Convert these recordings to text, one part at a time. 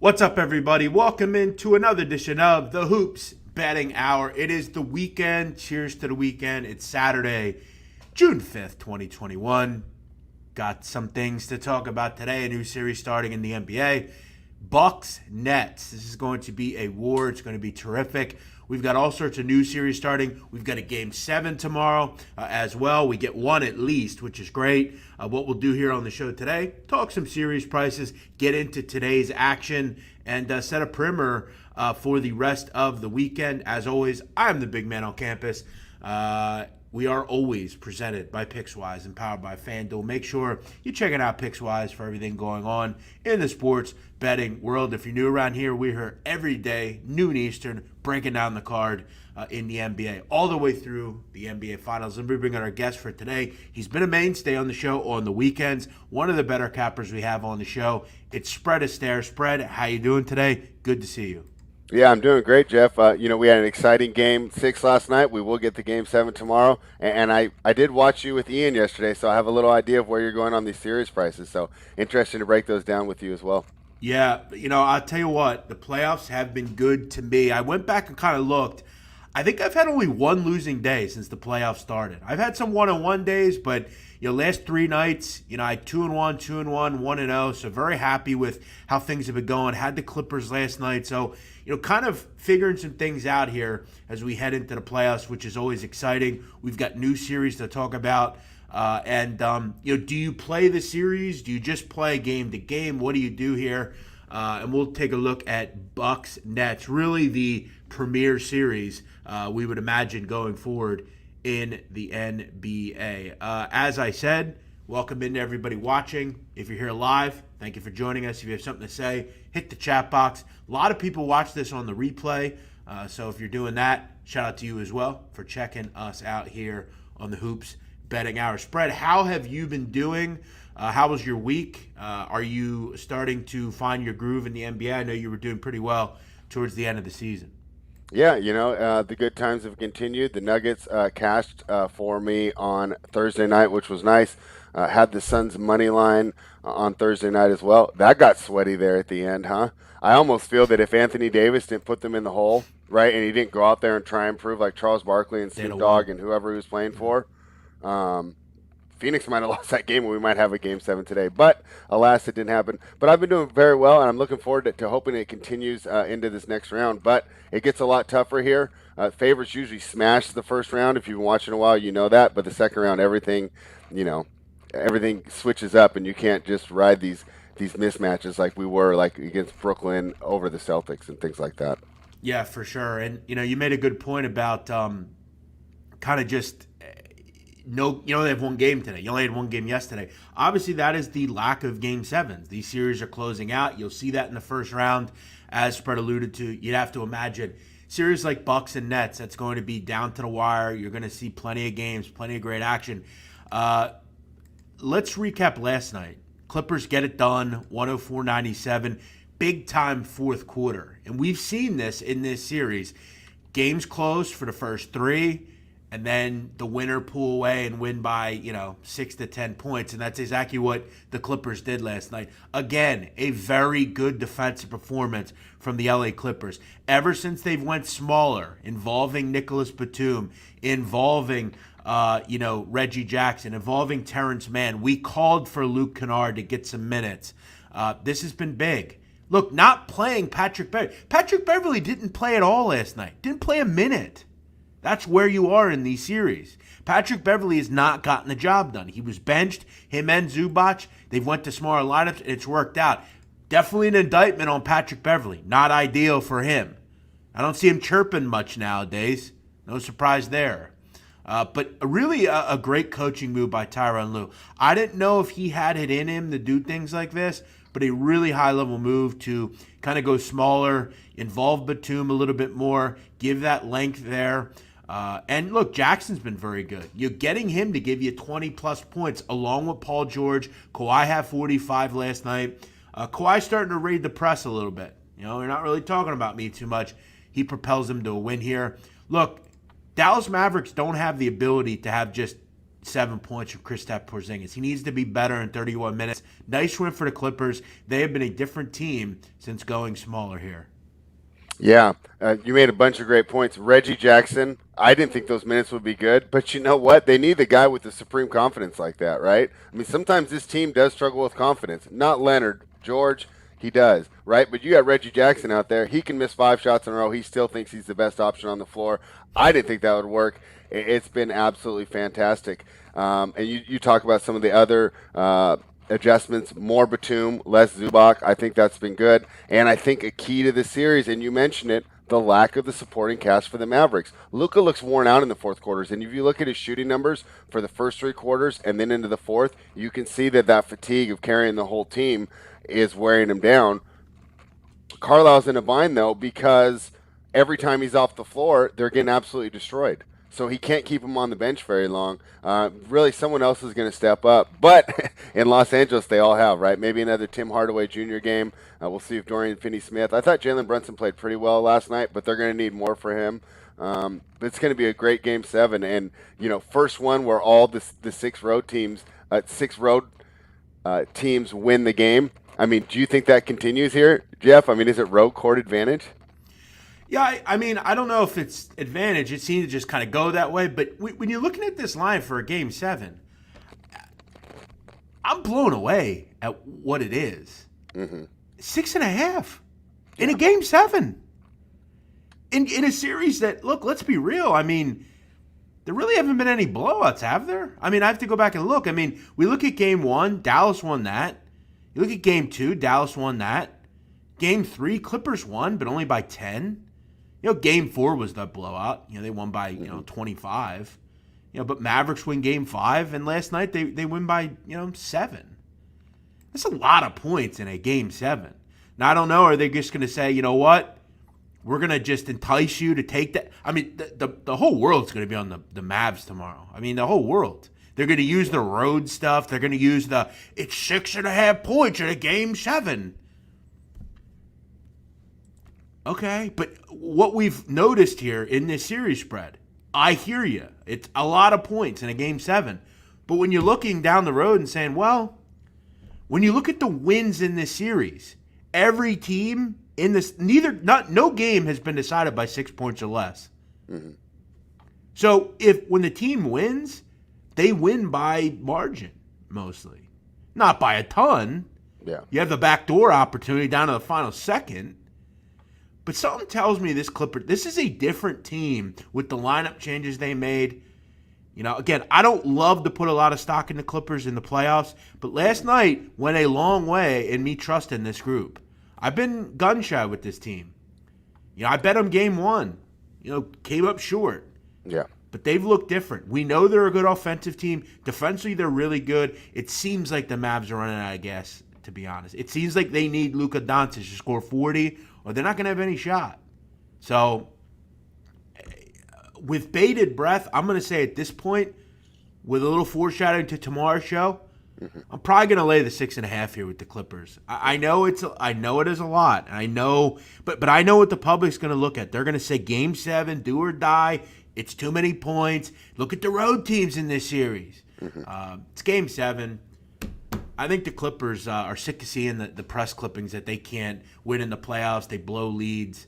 What's up, everybody? Welcome into another edition of the Hoops Betting Hour. It is the weekend. Cheers to the weekend. It's Saturday, June 5th, 2021. Got some things to talk about today. A new series starting in the NBA. Bucks Nets. This is going to be a war. It's going to be terrific. We've got all sorts of new series starting. We've got a Game 7 tomorrow as well. We get one at least, which is great. What we'll do here on the show today, talk some series prices, get into today's action, and set a primer for the rest of the weekend. As always, I'm the big man on campus. We are always presented by PicksWise and powered by FanDuel. Make sure you're checking out PicksWise for everything going on in the sports betting world. If you're new around here, we're here every day, noon Eastern, breaking down the card in the NBA all the way through the NBA Finals. And we bring in our guest for today. He's been a mainstay on the show on the weekends. One of the better cappers we have on the show. It's Spread Astaire. Spread, how you doing today? Good to see you. Yeah, I'm doing great, Jeff. We had an exciting Game 6 last night. We will get the Game 7 tomorrow. And I did watch you with Ian yesterday, so I have a little idea of where you're going on these series prices. So interesting to break those down with you as well. Yeah, I'll tell you what, the playoffs have been good to me. I went back and kind of looked. I think I've had only one losing day since the playoffs started. I've had some 1-1 days, but last 3 nights, I had 2-1, 2-1, 1-0. So very happy with how things have been going. Had the Clippers last night, so kind of figuring some things out here as we head into the playoffs, which is always exciting. We've got new series to talk about. Do you play the series? Do you just play game to game? What do you do here? And we'll take a look at Bucks Nets, really the premier series we would imagine going forward in the NBA. As I said, welcome into everybody watching. If you're here live, thank you for joining us. If you have something to say, hit the chat box. A lot of people watch this on the replay, so if you're doing that, shout out to you as well for checking us out here on the Hoops Betting Hour. Spread, how have you been doing? How was your week? Are you starting to find your groove in the NBA? I know you were doing pretty well towards the end of the season. Yeah, the good times have continued. The Nuggets cashed for me on Thursday night, which was nice. Had the Suns money line on Thursday night as well. That got sweaty there at the end, huh? I almost feel that if Anthony Davis didn't put them in the hole, right, and he didn't go out there and try and prove like Charles Barkley and Snoop Dogg and whoever he was playing for, Phoenix might have lost that game, and we might have a Game 7 today. But alas, it didn't happen. But I've been doing very well, and I'm looking forward to hoping it continues into this next round. But it gets a lot tougher here. Favorites usually smash the first round. If you've been watching a while, you know that. But the second round, everything switches up, and you can't just ride these mismatches like we were like against Brooklyn over the Celtics and things like that. Yeah, for sure. And, you made a good point about kind of just – no, you only have one game today. You only had one game yesterday. Obviously, that is the lack of Game 7s. These series are closing out. You'll see that in the first round, as Spread alluded to. You'd have to imagine series like Bucks and Nets, that's going to be down to the wire. You're going to see plenty of games, plenty of great action. Let's recap last night. Clippers get it done, 104-97. Big-time fourth quarter. And we've seen this in this series. Games closed for the first 3. And then the winner pull away and win by, 6 to 10 points. And that's exactly what the Clippers did last night. Again, a very good defensive performance from the LA Clippers. Ever since they've went smaller, involving Nicholas Batum, involving, Reggie Jackson, involving Terrence Mann, we called for Luke Kennard to get some minutes. This has been big. Look, not playing Patrick Beverley. Patrick Beverley didn't play at all last night. Didn't play a minute. That's where you are in these series. Patrick Beverley has not gotten the job done. He was benched. Him and Zubac, they've went to smaller lineups, and it's worked out. Definitely an indictment on Patrick Beverley. Not ideal for him. I don't see him chirping much nowadays. No surprise there. But really a great coaching move by Tyronn Lue. I didn't know if he had it in him to do things like this, but a really high-level move to kind of go smaller, involve Batum a little bit more, give that length there. And look, Jackson's been very good. You're getting him to give you 20-plus points along with Paul George. Kawhi had 45 last night. Kawhi's starting to raid the press a little bit. They're not really talking about me too much. He propels them to a win here. Look, Dallas Mavericks don't have the ability to have just 7 points from Kristaps Porzingis. He needs to be better in 31 minutes. Nice win for the Clippers. They have been a different team since going smaller here. Yeah, you made a bunch of great points. Reggie Jackson, I didn't think those minutes would be good, but you know what? They need a guy with the supreme confidence like that, right? I mean, sometimes this team does struggle with confidence. Not Leonard, George, he does, right? But you got Reggie Jackson out there. He can miss 5 shots in a row. He still thinks he's the best option on the floor. I didn't think that would work. It's been absolutely fantastic. And you talk about some of the other adjustments, more Batum, less Zubac. I think that's been good. And I think a key to the series, and you mentioned it, the lack of the supporting cast for the Mavericks. Luka looks worn out in the fourth quarters, and if you look at his shooting numbers for the first 3 quarters and then into the fourth, you can see that fatigue of carrying the whole team is wearing him down. Carlisle's in a bind, though, because every time he's off the floor, they're getting absolutely destroyed. So he can't keep him on the bench very long. Really, someone else is going to step up. But in Los Angeles, they all have, right? Maybe another Tim Hardaway Jr. game. We'll see if Dorian Finney-Smith. I thought Jalen Brunson played pretty well last night, but they're going to need more for him. But it's going to be a great Game 7. And, first one where all the 6 road teams, teams win the game. I mean, do you think that continues here, Jeff? I mean, is it road court advantage? Yeah, I mean, I don't know if it's advantage. It seems to just kind of go that way. But when you're looking at this line for a Game 7, I'm blown away at what it is. 6.5 in a Game 7. In a series that, look, let's be real. I mean, there really haven't been any blowouts, have there? I mean, I have to go back and look. I mean, we look at Game 1, Dallas won that. You look at Game 2, Dallas won that. Game 3, Clippers won, but only by 10. Game 4 was the blowout. They won by, 25. But Mavericks win Game 5, and last night they win by, 7. That's a lot of points in a Game 7. Now, I don't know, are they just going to say, you know what? We're going to just entice you to take that. I mean, the whole world's going to be on the Mavs tomorrow. I mean, the whole world. They're going to use the road stuff. They're going to use it's 6.5 points in a Game 7. Okay, but what we've noticed here in this series spread, I hear you. It's a lot of points in a Game 7. But when you're looking down the road and saying, well, when you look at the wins in this series, every team in this, no game has been decided by 6 points or less. So when the team wins, they win by margin, mostly. Not by a ton. Yeah. You have the backdoor opportunity down to the final second. But something tells me this is a different team with the lineup changes they made. Again, I don't love to put a lot of stock in the Clippers in the playoffs, but last night went a long way in me trusting this group. I've been gun-shy with this team. I bet them Game 1. Came up short. Yeah. But they've looked different. We know they're a good offensive team. Defensively, they're really good. It seems like the Mavs are running out of gas, to be honest. It seems like they need Luka Doncic to score 40, or they're not going to have any shot. So, with bated breath, I'm going to say at this point, with a little foreshadowing to tomorrow's show, I'm probably going to lay the 6.5 here with the Clippers. I know it is a lot. I know, but I know what the public's going to look at. They're going to say Game 7, do or die. It's too many points. Look at the road teams in this series. It's Game 7. I think the Clippers are sick of seeing the press clippings that they can't win in the playoffs. They blow leads.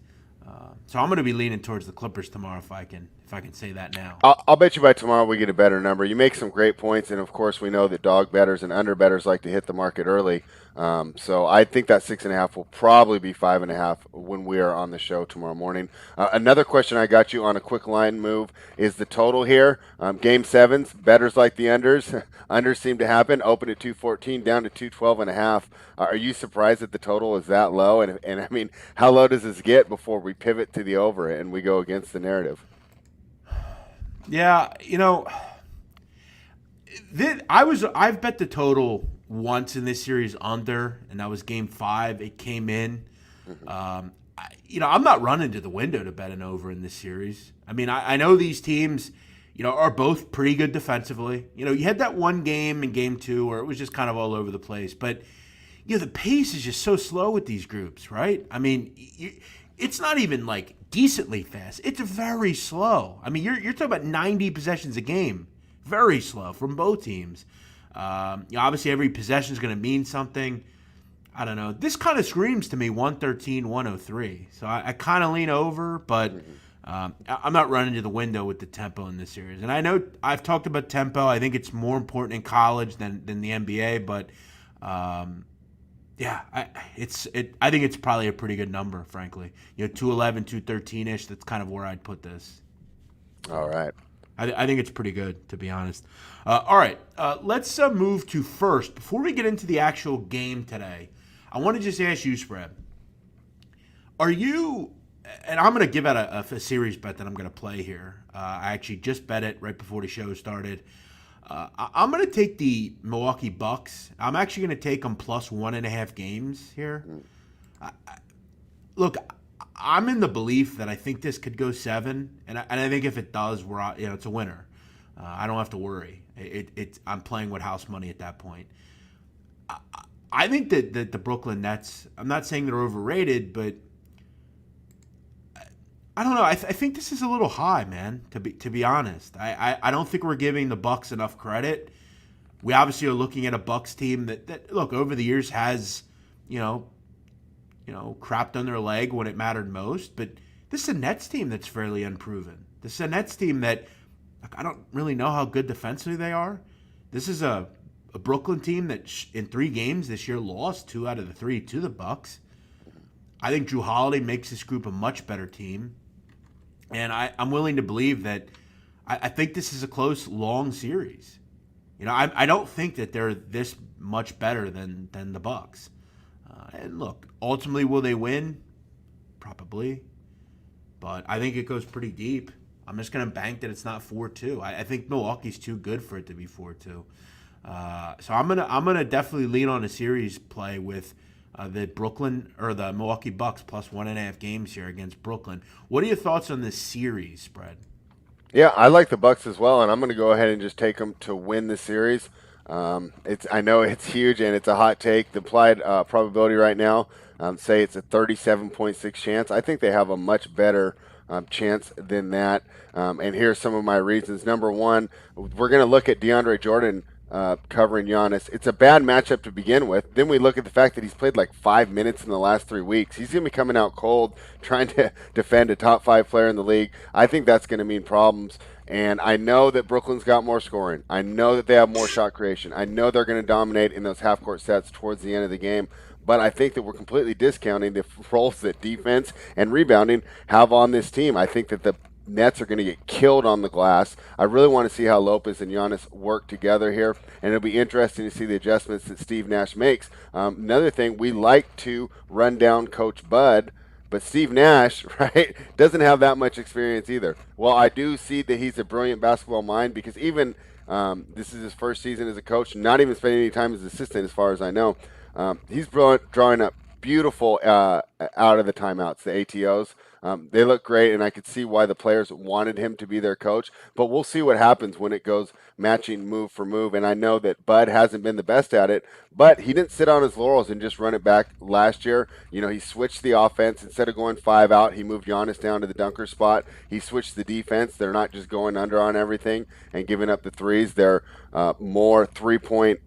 So I'm going to be leaning towards the Clippers tomorrow if I can say that now. I'll bet you by tomorrow we get a better number. You make some great points, and of course we know that dog bettors and under bettors like to hit the market early. So I think that 6.5 will probably be 5.5 when we are on the show tomorrow morning. Another question I got you on a quick line move is the total here. Game 7s, bettors like the unders. Unders seem to happen. Open at 214, down to 212.5. Are you surprised that the total is that low? And I mean, how low does this get before we pivot to the over and we go against the narrative? Yeah, I've bet the total once in this series under, and that was Game 5. It came in. I'm not running to the window to bet an over in this series. I mean, I know these teams, are both pretty good defensively. You had that one game in Game 2 where it was just kind of all over the place. But, the pace is just so slow with these groups, right? I mean, it's not even decently fast. It's very slow. I mean, you're talking about 90 possessions a game. very slow from both teams. Obviously, every possession is going to mean something. I don't know. This kind of screams to me 113-103. So I kind of lean over, but I'm not running to the window with the tempo in this series. And I know I've talked about tempo. I think it's more important in college than the NBA, but yeah, I think it's probably a pretty good number, frankly. 211, 213-ish. That's kind of where I'd put this. All right. I think it's pretty good, to be honest. All right, let's move to first. Before we get into the actual game today, I want to just ask you, Spread. Are you, and I'm going to give out a series bet that I'm going to play here. I actually just bet it right before the show started. I'm going to take the Milwaukee Bucks. I'm actually going to take them plus 1.5 games here. Look, I'm in the belief that I think this could go 7, and I think if it does, it's a winner. I don't have to worry. I'm playing with house money at that point. I think that the Brooklyn Nets, I'm not saying they're overrated, but I don't know. I think this is a little high, man, to be honest. I don't think we're giving the Bucks enough credit. We obviously are looking at a Bucks team that look, over the years has, crapped on their leg when it mattered most, but this is a Nets team that's fairly unproven. This is a Nets team that, I don't really know how good defensively they are. This is a Brooklyn team that in 3 games this year lost 2 out of the 3 to the Bucks. I think Drew Holiday makes this group a much better team, and I'm willing to believe that I think this is a close, long series. I don't think that they're this much better than the Bucks. And look, ultimately, will they win? Probably, but I think it goes pretty deep. I'm just going to bank that it's not 4-2. I think Milwaukee's too good for it to be 4-2. So I'm gonna definitely lean on a series play with the Brooklyn or the Milwaukee Bucks plus 1.5 games here against Brooklyn. What are your thoughts on this series spread? Yeah, I like the Bucks as well, and I'm going to go ahead and just take them to win the series. I know it's huge and it's a hot take. The implied probability right now, say it's a 37.6 chance. I think they have a much better chance than that. And here's some of my reasons. Number one, we're going to look at Deandre Jordan covering Giannis. It's a bad matchup to begin with. Then we look at the fact that he's played like 5 minutes in the last 3 weeks. He's going to be coming out cold, trying to defend a top 5 player in the league. I think that's going to mean problems. And I know that Brooklyn's got more scoring. I know that they have more shot creation. I know they're going to dominate in those half-court sets towards the end of the game. But I think that we're completely discounting the roles that defense and rebounding have on this team. I think that the Nets are going to get killed on the glass. I really want to see how Lopez and Giannis work together here, and it'll be interesting to see the adjustments that Steve Nash makes. Another thing, we like to run down Coach Bud, but Steve Nash, right, doesn't have that much experience either. Well, I do see that he's a brilliant basketball mind because even this is his first season as a coach, not even spending any time as assistant as far as I know. He's drawing up beautiful out of the timeouts, the ATOs. They look great, and I could see why the players wanted him to be their coach. But we'll see what happens when it goes matching move for move. And I know that Bud hasn't been the best at it, but he didn't sit on his laurels and just run it back last year. He switched the offense. Instead of going 5 out, he moved Giannis down to the dunker spot. He switched the defense. They're not just going under on everything and giving up the threes. They're more three-point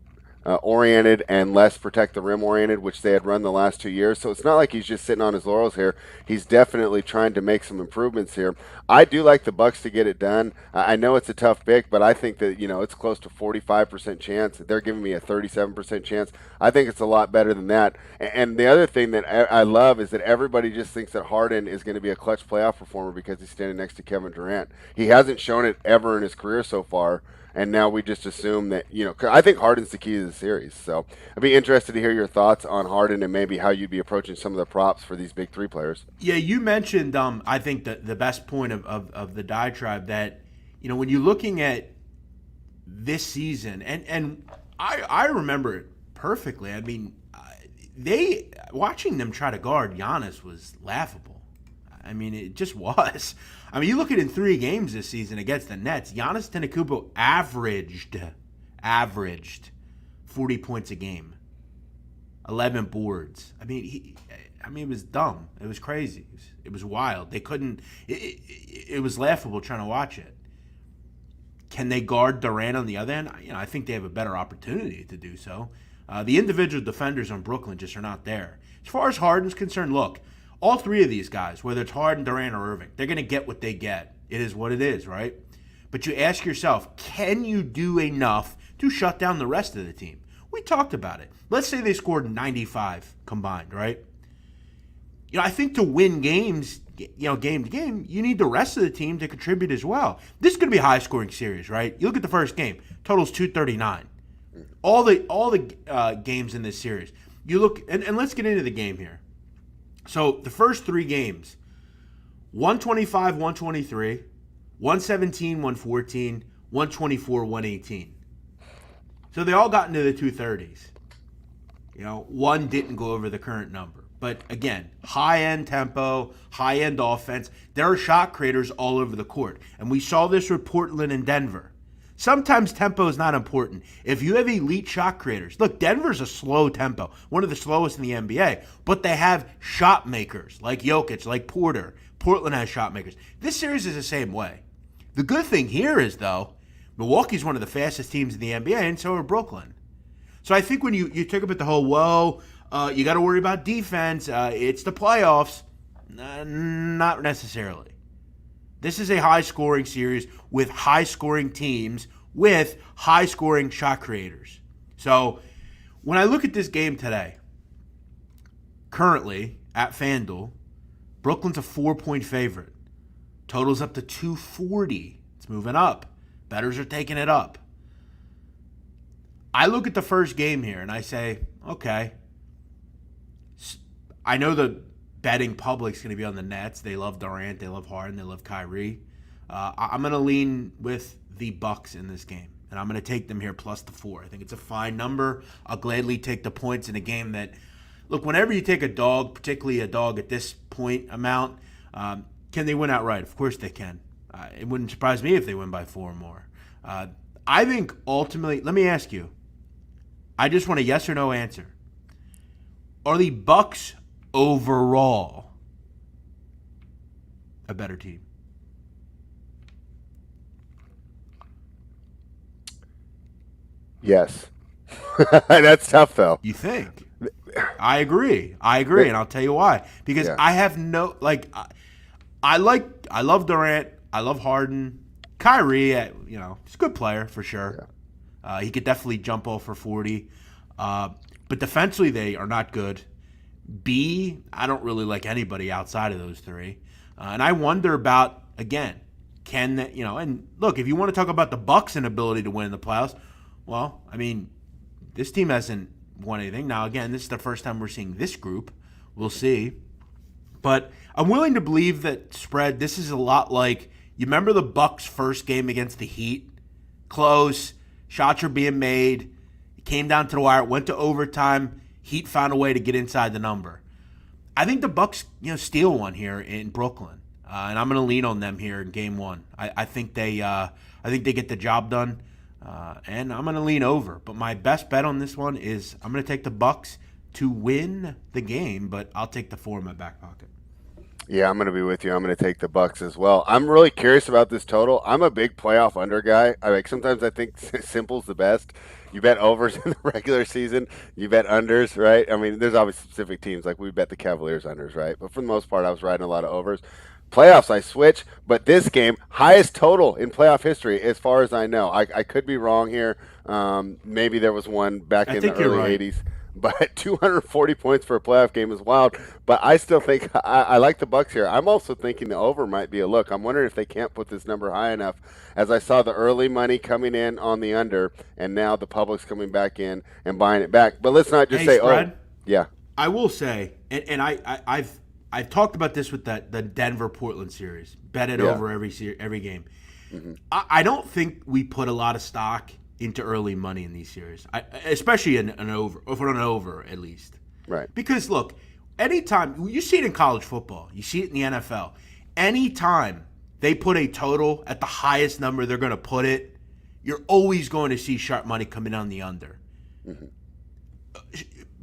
oriented and less protect the rim oriented, which they had run the last 2 years. So it's not like he's just sitting on his laurels here. He's definitely trying to make some improvements here. I do like the Bucks to get it done. I know it's a tough pick, but I think that it's close to 45% chance. They're giving me a 37% chance. I think it's a lot better than that. And the other thing that I love is that everybody just thinks that Harden is going to be a clutch playoff performer because he's standing next to Kevin Durant. He hasn't shown it ever in his career so far. And now we just assume that, I think Harden's the key to the series. So I'd be interested to hear your thoughts on Harden and maybe how you'd be approaching some of the props for these big 3 players. Yeah, you mentioned, I think, the best point of the diatribe that, when you're looking at this season, and I remember it perfectly. I mean, watching them try to guard Giannis was laughable. I mean, it just was. I mean, you look at it in 3 games this season against the Nets, Giannis Antetokounmpo averaged 40 points a game, 11 boards. I mean, it was dumb. It was crazy. It was wild. They couldn't. It was laughable trying to watch it. Can they guard Durant on the other end? I think they have a better opportunity to do so. The individual defenders on Brooklyn just are not there. As far as Harden's concerned, look, all three of these guys, whether it's Harden, Durant, or Irving, they're going to get what they get. It is what it is, right? But you ask yourself, can you do enough to shut down the rest of the team? We talked about it. Let's say they scored 95 combined, right? I think to win games, game to game, you need the rest of the team to contribute as well. This is going to be a high-scoring series, right? You look at the first game, total's 239. All the games in this series. You look, and let's get into the game here. So the first three games, 125, 123, 117, 114, 124, 118. So they all got into the 230s. One didn't go over the current number. But again, high-end tempo, high-end offense. There are shot creators all over the court. And we saw this with Portland and Denver. Sometimes tempo is not important. If you have elite shot creators, look, Denver's a slow tempo, one of the slowest in the NBA, but they have shot makers like Jokic, like Porter. Portland has shot makers. This series is the same way. The good thing here is, though, Milwaukee's one of the fastest teams in the NBA, and so are Brooklyn. So I think when you talk about the whole, you got to worry about defense, it's the playoffs, not necessarily. This is a high-scoring series with high-scoring teams with high-scoring shot creators. So when I look at this game today, currently at FanDuel, Brooklyn's a 4-point favorite. Total's up to 240. It's moving up. Bettors are taking it up. I look at the first game here and I say, okay, I know the betting public's going to be on the Nets. They love Durant. They love Harden. They love Kyrie. I'm going to lean with the Bucks in this game, and I'm going to take them here plus the 4. I think it's a fine number. I'll gladly take the points in a game that, look, whenever you take a dog, particularly a dog at this point amount, can they win outright? Of course they can. It wouldn't surprise me if they win by 4 or more. I think ultimately, let me ask you, I just want a yes or no answer. Are the Bucks overall a better team? Yes. That's tough, though. You think? I agree, and I'll tell you why. Because I have no, I love Durant, I love Harden, Kyrie. He's a good player for sure. Yeah. He could definitely jump off for 40. But defensively, they are not good. I don't really like anybody outside of those three. And I wonder about, again, can that, and look, if you want to talk about the Bucks' inability to win in the playoffs, well, I mean, this team hasn't won anything. Now, again, this is the first time we're seeing this group. We'll see. But I'm willing to believe that spread, this is a lot like, you remember the Bucks' first game against the Heat? Close, shots are being made, it came down to the wire, went to overtime, Heat found a way to get inside the number. I think the Bucks, steal one here in Brooklyn, and I'm going to lean on them here in Game 1. I think they get the job done, and I'm going to lean over. But my best bet on this one is I'm going to take the Bucks to win the game, but I'll take the 4 in my back pocket. Yeah, I'm going to be with you. I'm going to take the Bucks as well. I'm really curious about this total. I'm a big playoff under guy. Sometimes I think simple's the best. You bet overs in the regular season. You bet unders, right? I mean, there's always specific teams. Like we bet the Cavaliers unders, right? But for the most part, I was riding a lot of overs. Playoffs, I switch. But this game, highest total in playoff history, as far as I know. I could be wrong here. Maybe there was one back in the early 80s. But 240 points for a playoff game is wild. But I still think I like the Bucks here. I'm also thinking the over might be a look. I'm wondering if they can't put this number high enough. As I saw the early money coming in on the under, and now the public's coming back in and buying it back. But let's not just say, Spread, yeah. I will say, and I've talked about this with the Denver Portland series. Bet it over every game. Mm-hmm. I don't think we put a lot of stock into early money in these series, especially an over at least. Right. Because look, anytime you see it in college football, you see it in the NFL. Anytime they put a total at the highest number they're going to put it, you're always going to see sharp money coming on the under. Mm-hmm.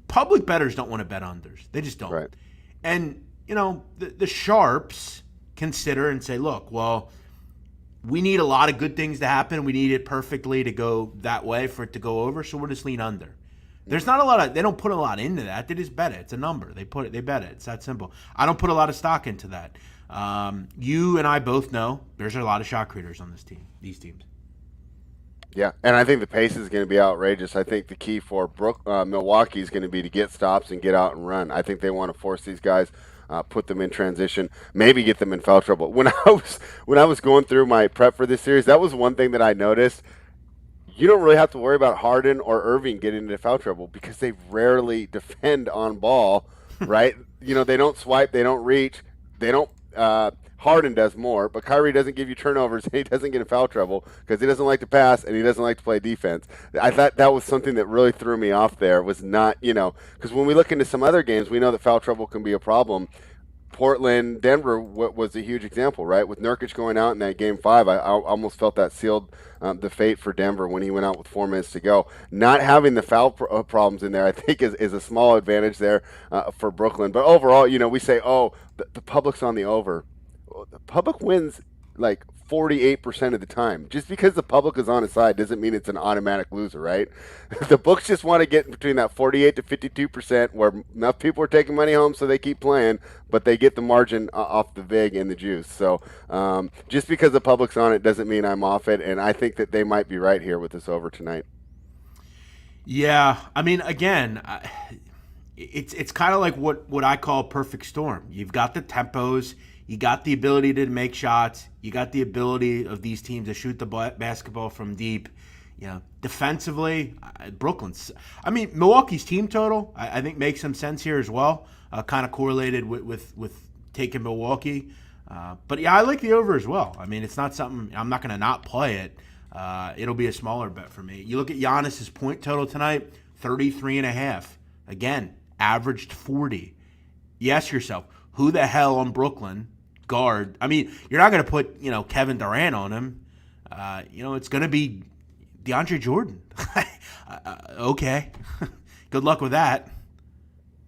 Public bettors don't want to bet unders; they just don't. Right. And the sharps consider and say, look, well, we need a lot of good things to happen. We need it perfectly to go that way for it to go over. So we'll just lean under. There's not a lot of, they don't put a lot into that. They just bet it. It's a number. They bet it. It's that simple. I don't put a lot of stock into that. You and I both know there's a lot of shot creators on these teams. Yeah, and I think the pace is going to be outrageous. I think the key for Milwaukee is going to be to get stops and get out and run. I think they want to force these guys, put them in transition, maybe get them in foul trouble. When I was going through my prep for this series, that was one thing that I noticed. You don't really have to worry about Harden or Irving getting into foul trouble because they rarely defend on ball, right? They don't swipe, they don't reach, they don't. Harden does more, but Kyrie doesn't give you turnovers and he doesn't get in foul trouble because he doesn't like to pass and he doesn't like to play defense. I thought that was something that really threw me off there, was not, because when we look into some other games, we know that foul trouble can be a problem. Portland, Denver was a huge example, right? With Nurkic going out in that game 5, I almost felt that sealed the fate for Denver when he went out with 4 minutes to go. Not having the foul problems in there, I think, is a small advantage there for Brooklyn. But overall, we say, the public's on the over. The public wins like 48% of the time. Just because the public is on its side doesn't mean it's an automatic loser, right? The books just want to get between that 48 to 52% where enough people are taking money home so they keep playing, but they get the margin off the vig and the juice. So just because the public's on it doesn't mean I'm off it, and I think that they might be right here with this over tonight. Yeah, I mean, again, it's kind of like what I call a perfect storm. You've got the tempos. You got the ability to make shots. You got the ability of these teams to shoot the basketball from deep. Defensively, Milwaukee's team total, I think makes some sense here as well. Kind of correlated with taking Milwaukee. But yeah, I like the over as well. I mean, it's not something, I'm not going to not play it. It'll be a smaller bet for me. You look at Giannis's point total tonight, 33.5. Again, averaged 40. You ask yourself, who the hell on Brooklyn guard? I mean, you're not going to put, Kevin Durant on him. It's going to be DeAndre Jordan. Okay. Good luck with that.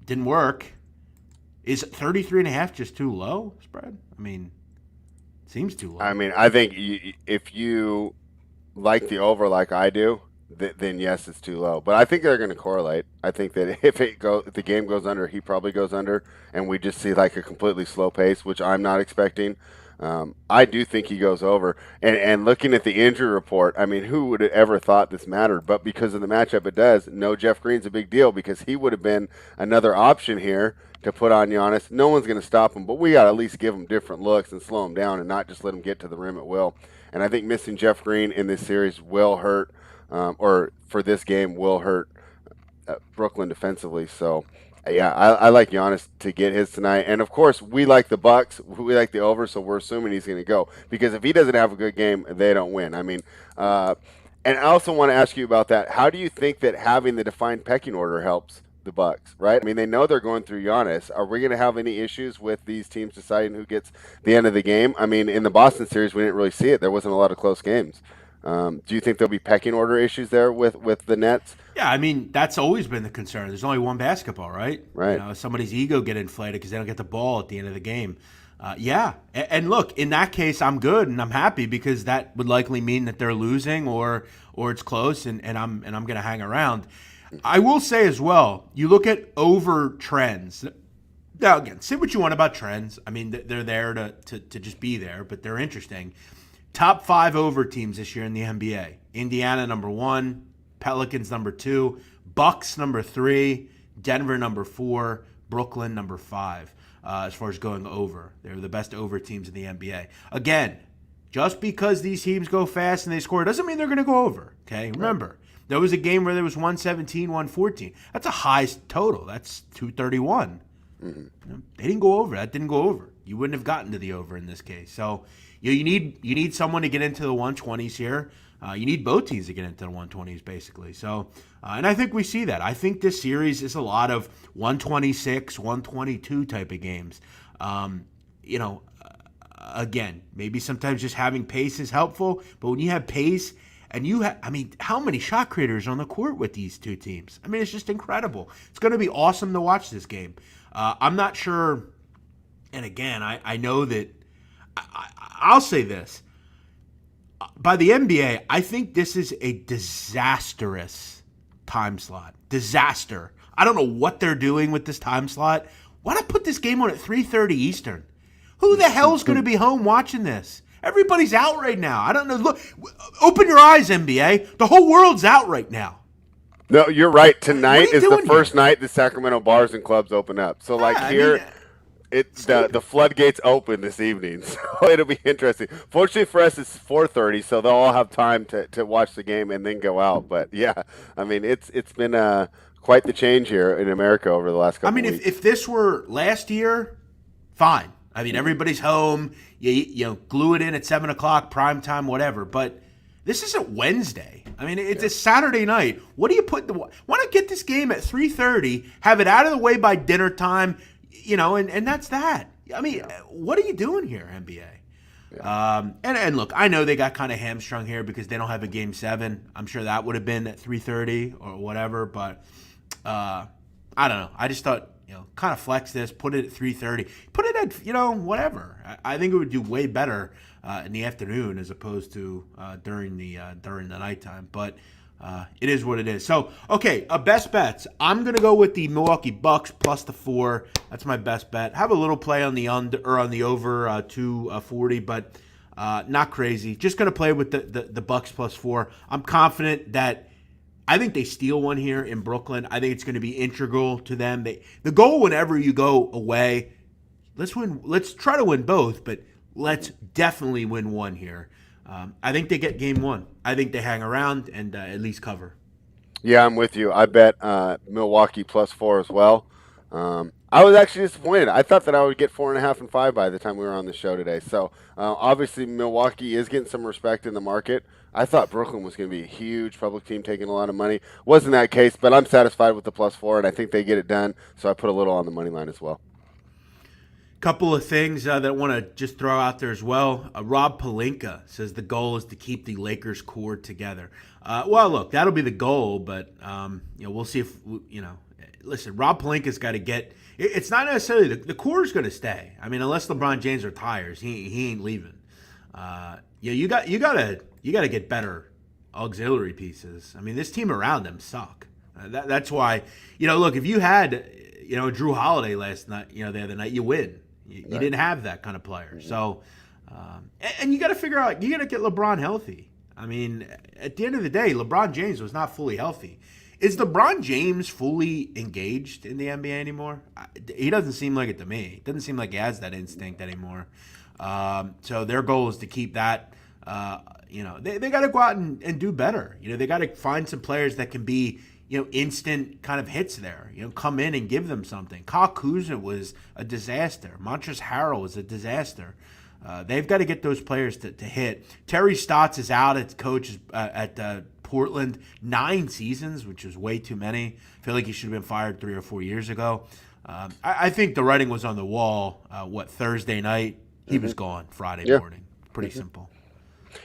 Didn't work. Is 33.5 just too low, Spread? I mean, seems too low. I mean, I think if you like the over like I do, then yes, it's too low. But I think they're going to correlate. I think that if the game goes under, he probably goes under, and we just see like a completely slow pace, which I'm not expecting. I do think he goes over. And looking at the injury report, I mean, who would have ever thought this mattered? But because of the matchup, it does. No, Jeff Green's a big deal because he would have been another option here to put on Giannis. No one's going to stop him, but we got to at least give him different looks and slow him down and not just let him get to the rim at will. And I think missing Jeff Green in this series will hurt. Or for this game will hurt Brooklyn defensively. So, yeah, I like Giannis to get his tonight. And, of course, we like the Bucks. We like the over, so we're assuming he's going to go. Because if he doesn't have a good game, they don't win. I mean, and I also want to ask you about that. How do you think that having the defined pecking order helps the Bucks, right? I mean, they know they're going through Giannis. Are we going to have any issues with these teams deciding who gets the end of the game? I mean, in the Boston series, we didn't really see it. There wasn't a lot of close games. Do you think there'll be pecking order issues there with the Nets? Yeah, I mean, that's always been the concern. There's only one basketball, right? Right. Somebody's ego get inflated because they don't get the ball at the end of the game. Yeah, and look, in that case, I'm good and I'm happy because that would likely mean that they're losing or it's close, and I'm going to hang around. I will say as well, you look at over trends. Now, again, say what you want about trends. I mean, they're there to just be there, but they're interesting. Top 5 over teams this year in the NBA. Indiana, number 1. Pelicans, number 2. Bucks, number 3. Denver, number 4. Brooklyn, number 5. As far as going over. They're the best over teams in the NBA. Again, just because these teams go fast and they score doesn't mean they're going to go over. Okay? Remember, there was a game where there was 117, 114. That's a high total. That's 231. Mm-hmm. They didn't go over. That didn't go over. You wouldn't have gotten to the over in this case. So you need someone to get into the 120s here. You need both teams to get into the 120s, basically. So, and I think we see that. I think this series is a lot of 126, 122 type of games. Again, maybe sometimes just having pace is helpful, but when you have pace and how many shot creators on the court with these two teams? I mean, it's just incredible. It's going to be awesome to watch this game. I'm not sure, and again, I know that I'll say this. by the NBA, I think this is a disastrous time slot. Disaster. I don't know what they're doing with this time slot. Why not put this game on at 3:30 Eastern? Who the hell's going to be home watching this? Everybody's out right now. I don't know. Look, open your eyes, NBA. The whole world's out right now. No, you're right. Tonight is the first here? night the Sacramento bars and clubs open up. So, the floodgates open this evening, so it'll be interesting. Fortunately for us, it's 4:30, so they'll all have time to watch the game and then go out. But yeah, I mean, it's been quite the change here in America over the last couple. I mean, if this were last year, fine. I mean, everybody's home. You know, glue it in at 7 o'clock, prime time, whatever. But this isn't Wednesday. I mean, it's a Saturday night. What do you put? Why not get this game at 3:30? Have it out of the way by dinner time. You know, and that's that. I mean, what are you doing here, NBA? Yeah. And look, I know they got kind of hamstrung here because they don't have a Game 7. I'm sure that would have been at 3:30 or whatever. But I don't know. I just thought, you know, kind of flex this, put it at 3:30, put it at, you know, whatever. I think it would do way better in the afternoon as opposed to during the nighttime. But it is what it is. So, okay, best bets. I'm going to go with the Milwaukee Bucks plus the 4. That's my best bet. Have a little play on the under or on the over 240, but not crazy. Just going to play with the Bucks plus 4. I'm confident that I think they steal one here in Brooklyn. I think it's going to be integral to them. The goal whenever you go away, let's win. Let's try to win both, but let's definitely win one here. I think they get game 1. I think they hang around and at least cover. Yeah, I'm with you. I bet Milwaukee plus 4 as well. I was actually disappointed. I thought that I would get 4.5 and 5 by the time we were on the show today. So obviously Milwaukee is getting some respect in the market. I thought Brooklyn was going to be a huge public team taking a lot of money. Wasn't that case, but I'm satisfied with the plus 4, and I think they get it done. So I put a little on the money line as well. Couple of things that I want to just throw out there as well. Rob Pelinka says the goal is to keep the Lakers core together. Well, look, that'll be the goal, but you know, we'll see if listen, Rob Pelinka's got to get. It's not necessarily the core is going to stay. I mean, unless LeBron James retires, he ain't leaving. You got to get better auxiliary pieces. I mean, this team around them suck. That's why, you know, look, if you had, you know, Drew Holiday last night, you know, the other night, you win. You didn't have that kind of player. Mm-hmm. So, and you got to figure out, you got to get LeBron healthy. I mean, at the end of the day, LeBron James was not fully healthy. Is LeBron James fully engaged in the NBA anymore? He doesn't seem like it to me. It doesn't seem like he has that instinct anymore. So their goal is to keep that. You know, they got to go out and do better. You know, they got to find some players that can be, you know, instant kind of hits there. You know, come in and give them something. Kyle Kuzma was a disaster. Montrezl Harrell was a disaster. They've got to get those players to hit. Terry Stotts is out as coach at Portland. 9 seasons, which is way too many. I feel like he should have been fired 3 or 4 years ago. I think the writing was on the wall, Thursday night? He was gone Friday morning. Pretty simple.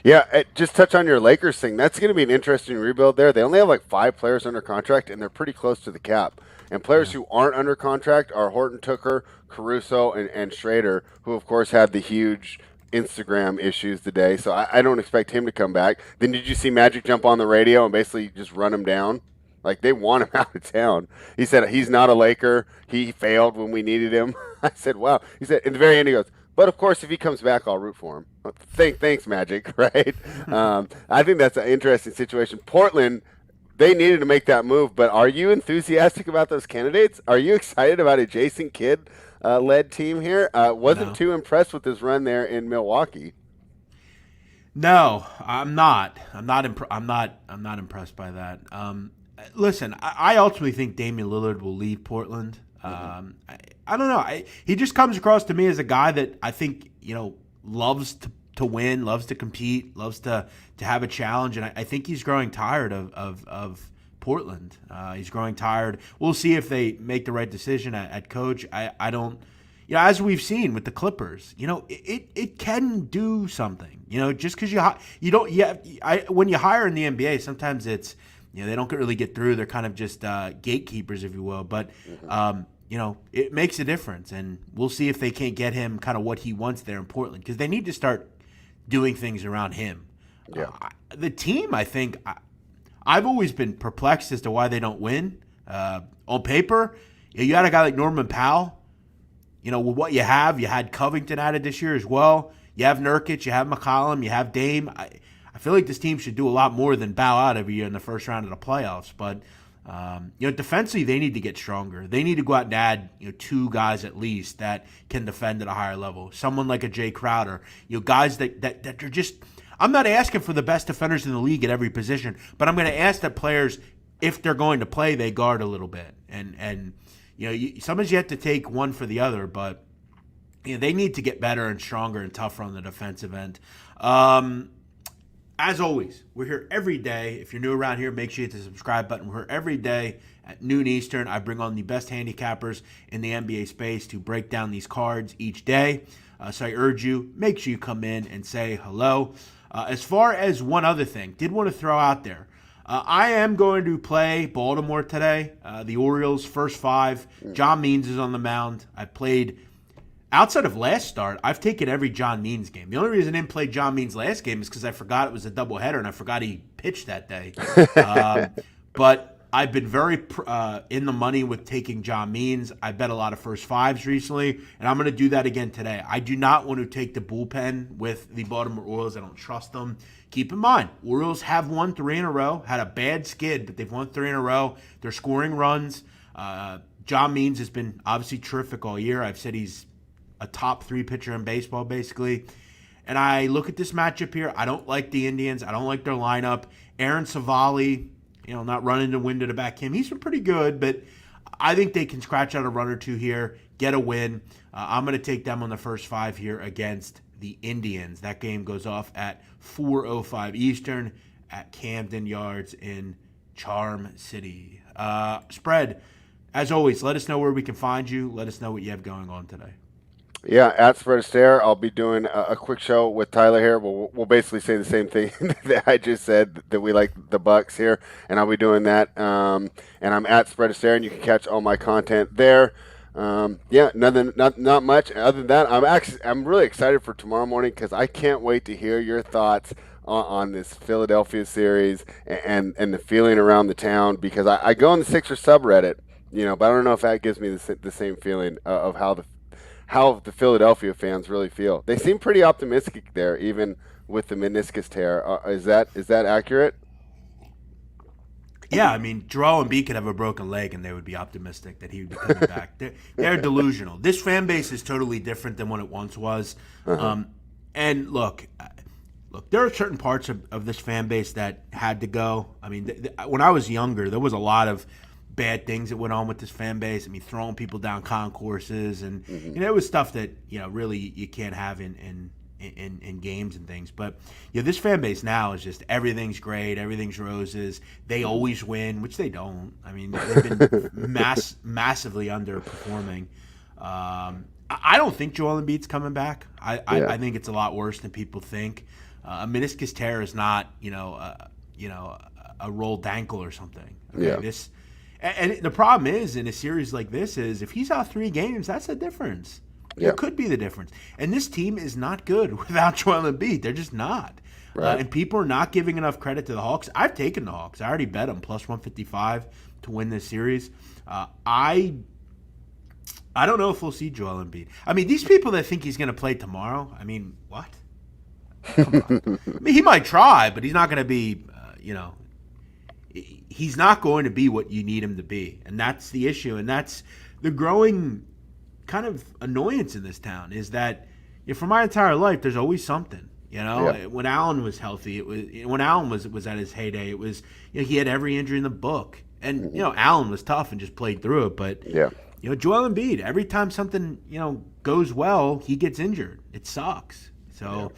Yeah, just touch on your Lakers thing. That's going to be an interesting rebuild there. They only have like 5 players under contract, and they're pretty close to the cap. And players who aren't under contract are Horton Tucker, Caruso, and Schrader, who, of course, had the huge Instagram issues today. So I don't expect him to come back. Then did you see Magic jump on the radio and basically just run him down? Like, they want him out of town. He said he's not a Laker. He failed when we needed him. I said, wow. He said, in the very end, he goes, but, of course, if he comes back, I'll root for him. Thanks, Magic, right? I think that's an interesting situation. Portland, they needed to make that move, but are you enthusiastic about those candidates? Are you excited about a Jason Kidd-led team here? Wasn't too impressed with his run there in Milwaukee. No, I'm not. I'm not impressed by that. Listen, I ultimately think Damian Lillard will leave Portland. I don't know. He just comes across to me as a guy that I think, you know, loves to win, loves to compete, loves to have a challenge, and I think he's growing tired of Portland. He's growing tired. We'll see if they make the right decision at coach. I don't. You know, as we've seen with the Clippers, you know, it can do something. You know, just because when you hire in the NBA, sometimes it's, you know, they don't really get through. They're kind of just gatekeepers, if you will. But you know, it makes a difference, and we'll see if they can't get him kind of what he wants there in Portland, because they need to start doing things around him. Yeah. The team, I think, I've always been perplexed as to why they don't win. On paper, you got a guy like Norman Powell. With what you had Covington added this year as well. You have Nurkic, you have McCollum, you have Dame. I feel like this team should do a lot more than bow out every year in the first round of the playoffs. But defensively, they need to get stronger. They need to go out and add two guys at least that can defend at a higher level. Someone like a Jay Crowder. Guys that are just. I'm not asking for the best defenders in the league at every position, but I'm going to ask that players, if they're going to play, they guard a little bit. And sometimes you have to take one for the other, but they need to get better and stronger and tougher on the defensive end. As always, we're here every day. If you're new around here, make sure you hit the subscribe button. We're here every day at noon Eastern. I bring on the best handicappers in the NBA space to break down these cards each day. So I urge you, make sure you come in and say hello. As far as one other thing, did want to throw out there. I am going to play Baltimore today. The Orioles, first 5. John Means is on the mound. I played... Outside of last start, I've taken every John Means game. The only reason I didn't play John Means last game is because I forgot it was a doubleheader and I forgot he pitched that day. But I've been very in the money with taking John Means. I bet a lot of first 5s recently, and I'm going to do that again today. I do not want to take the bullpen with the Baltimore Orioles. I don't trust them. Keep in mind, Orioles have won 3 in a row, had a bad skid, but they've won 3 in a row. They're scoring runs. John Means has been obviously terrific all year. I've said he's a top 3 pitcher in baseball, basically. And I look at this matchup here. I don't like the Indians. I don't like their lineup. Aaron Savali, not running the wind to the back him. He's been pretty good, but I think they can scratch out a run or two here, get a win. I'm going to take them on the first 5 here against the Indians. That game goes off at 4:05 Eastern at Camden Yards in Charm City. Spread, as always, let us know where we can find you. Let us know what you have going on today. Yeah, at Spread Astaire, I'll be doing a quick show with Tyler here. We'll basically say the same thing that I just said, that we like the Bucks here, and I'll be doing that. And I'm at Spread Astaire, and you can catch all my content there. Not much other than that. I'm really excited for tomorrow morning because I can't wait to hear your thoughts on this Philadelphia series and the feeling around the town, because I go on the Sixers subreddit, but I don't know if that gives me the same feeling of how the Philadelphia fans really feel. They seem pretty optimistic there, even with the meniscus tear. Is that accurate? Yeah, I mean, Joel Embiid could have a broken leg and they would be optimistic that he would be coming back. They're delusional. This fan base is totally different than what it once was. And look, there are certain parts of this fan base that had to go. I mean, when I was younger, there was a lot of bad things that went on with this fan base. I mean, throwing people down concourses, and it was stuff that really you can't have in games and things. But this fan base now is just everything's great, everything's roses. They always win, which they don't. I mean, they've been massively underperforming. I don't think Joel Embiid's coming back. I think it's a lot worse than people think. A meniscus tear is not a rolled ankle or something. Okay? And the problem is, in a series like this, is if he's out 3 games, that's the difference. Yeah. It could be the difference. And this team is not good without Joel Embiid. They're just not. Right. And people are not giving enough credit to the Hawks. I've taken the Hawks. I already bet them plus 155 to win this series. I don't know if we'll see Joel Embiid. I mean, these people that think he's going to play tomorrow, I mean, what? Come on. I mean, he might try, but he's not going to be, he's not going to be what you need him to be. And that's the issue. And that's the growing kind of annoyance in this town, is that for my entire life, there's always something. When Allen was healthy, when Allen was at his heyday, it was, he had every injury in the book. And, Allen was tough and just played through it. But, Joel Embiid, every time something, goes well, he gets injured. It sucks. So,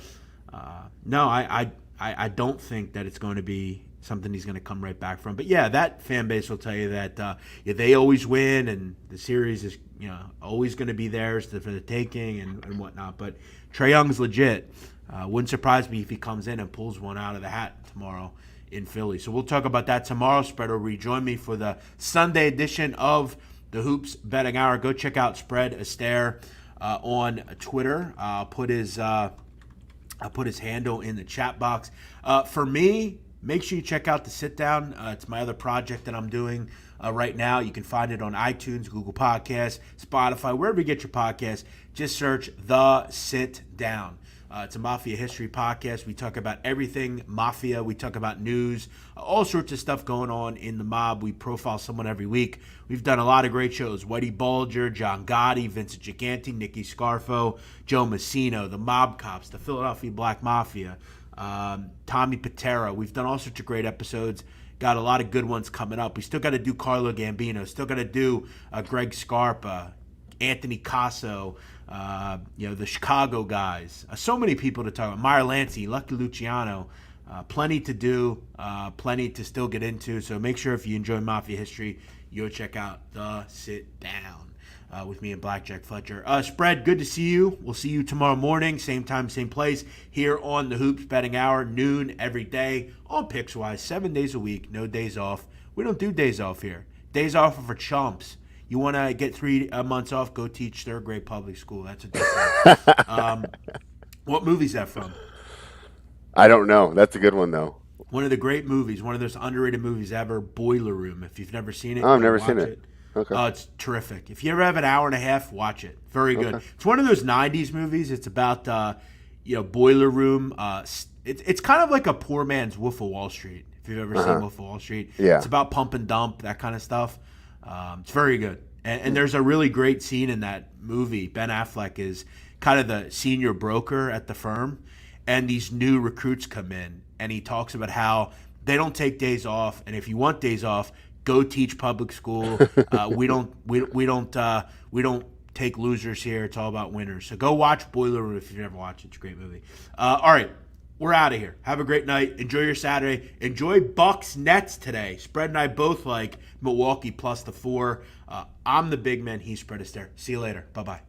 no, I don't think that it's going to be something he's going to come right back from. But that fan base will tell you that they always win, and the series is always going to be theirs for the taking and whatnot. But Trae Young's legit. Wouldn't surprise me if he comes in and pulls one out of the hat tomorrow in Philly. So we'll talk about that tomorrow. Spread will rejoin me for the Sunday edition of the Hoops Betting Hour. Go check out Spread Astaire on Twitter. I'll put his I'll put his handle in the chat box. For me, make sure you check out The Sit Down. It's my other project that I'm doing right now. You can find it on iTunes, Google Podcasts, Spotify, wherever you get your podcasts. Just search The Sit Down. It's a Mafia history podcast. We talk about everything Mafia. We talk about news, all sorts of stuff going on in the mob. We profile someone every week. We've done a lot of great shows. Whitey Bulger, John Gotti, Vincent Gigante, Nicky Scarfo, Joe Messino, the Mob Cops, the Philadelphia Black Mafia, Tommy Patera. We've done all sorts of great episodes. Got a lot of good ones coming up. We still got to do Carlo Gambino. Still got to do Greg Scarpa, Anthony Casso, the Chicago guys. So many people to talk about. Meyer Lancey, Lucky Luciano. Plenty to do, plenty to still get into. So make sure if you enjoy Mafia history, you'll check out The Sit Down with me and Blackjack Fletcher. Spread, good to see you. We'll see you tomorrow morning, same time, same place, here on the Hoops Betting Hour, noon every day, on Pickswise, 7 days a week, no days off. We don't do days off here. Days off are for chumps. You want to get 3 months off, go teach third grade public school. That's what they say. What movie's that from? I don't know. That's a good one, though. One of the great movies, one of those underrated movies ever, Boiler Room. If you've never seen it, I've never seen it. Okay. Oh, it's terrific. If you ever have an hour and a half, watch it. Very good. Okay. It's one of those 90s movies. It's about, Boiler Room. It's kind of like a poor man's Wolf of Wall Street, if you've ever seen Wolf of Wall Street. Yeah. It's about pump and dump, that kind of stuff. It's very good. And there's a really great scene in that movie. Ben Affleck is kind of the senior broker at the firm, and these new recruits come in, and he talks about how they don't take days off, and if you want days off, go teach public school. We don't take losers here. It's all about winners. So go watch Boiler Room if you've never watched it. It's a great movie. All right, we're out of here. Have a great night. Enjoy your Saturday. Enjoy Bucks Nets today. Spread and I both like Milwaukee plus the 4. I'm the big man. He's Spread Astaire. See you later. Bye-bye.